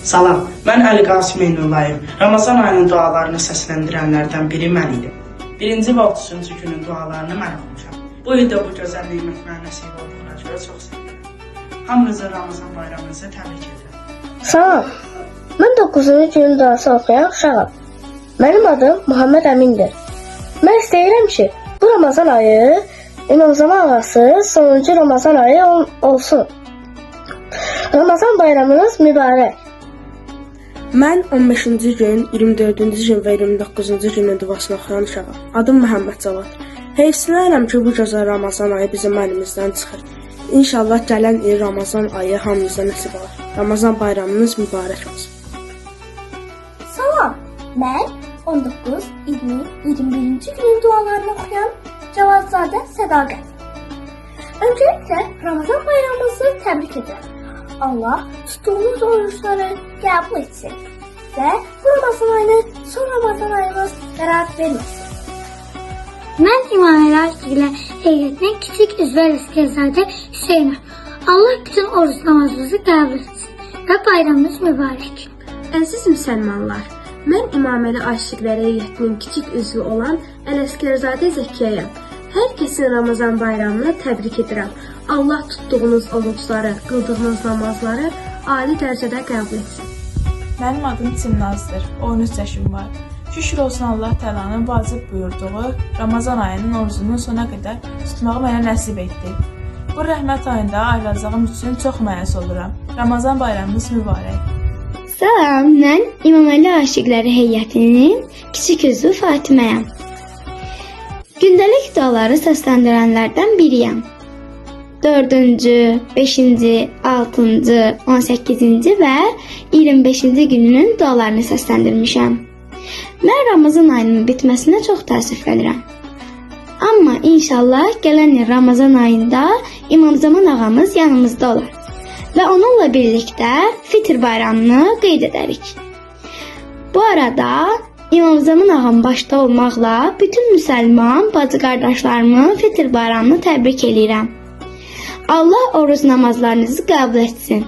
Salam, mən Əli Qasim Eynullayev. Ramazan ayının dualarını səsləndirənlərdən biri mən idim. 1-ci və 30-cu günün dualarını mən oxumuşam. Bu ildə bu gözəl nimət mənə nəsib olduğuna görə çox sevinirəm. Hamınızın Ramazan bayramınızı təbrik edirəm. Salam, mən 9-cu günün duası oxuyan uşağım. Mənim adım Muhammed Əmindir. Mən istəyirəm ki, bu Ramazan ayı İmamzama ağası sonuncu Ramazan ayı olsun. Ramazan bayramınız mübarək. Mən 15-ci gün, 24-cü gün və 29-cu günün duasını oxuyan uşağam. Adım Məhəmməd Cavad. Heyfsilənirəm ki, bu gözəl Ramazan ayı bizim əlimizdən çıxır. İnşallah gələn il Ramazan ayı hamımıza nəsib olar. Ramazan bayramınız mübarək olsun. Salam, mən 19, 20, 21-ci günün dualarını oxuyan Cavadzadə Sədaqət. Öncelikle Ramazan bayramımızı təbrik edirəm. Allah tuttuğunuz oruçları qəbul etsin və bu Ramazan ayını son Ramazan ayımız qərar verməsin. Mən İmaməli Aşıqlər Heyətinin kiçik üzvü Ələsgərzadə Hüseynəm. Allah bütün oruç namazınızı qəbul etsin və bayramınız mübarək. Əziz müsəlmanlar, mən İmaməli Aşıqlər Heyətinin kiçik üzvü olan Ələsgərzadə Zəkiyəyəm. Hər kəsin Ramazan bayramını təbrik edirəm. Allah tutduğunuz oruçları, qıldığınız namazları ali dərəcədə qəbul etsin. Mənim adım Çimnazdır, 13 yaşım var. Şükür olsun Allah Təala'nın vacib buyurduğu Ramazan ayının orucunu sona qədər tutmağı mənə nəsib etdi. Bu rəhmət ayında ayrılacağım üçün çox məyus oluram. Ramazan bayramımız mübarək. Salam, mən İmaməli Aşiqləri Heyətinin kiçik üzvü Fatiməyəm. Gündəlik duaları səsləndirənlərdən biriyəm. 4-cü, 5-ci, 6-cı, 18-ci və 25-ci gününün dualarını səsləndirmişəm. Mən Ramazan ayının bitməsinə çox təəssüflənirəm. Amma inşallah gələn il Ramazan ayında İmamzaman ağamız yanımızda olar və onunla birlikdə Fitr bayramını qeyd edərik. Bu arada İmamzaman ağam başda olmaqla bütün müsəlman bacı qardaşlarımın Fitr bayramını təbrik edirəm. Allah oruç namazlarınızı qəbul etsin.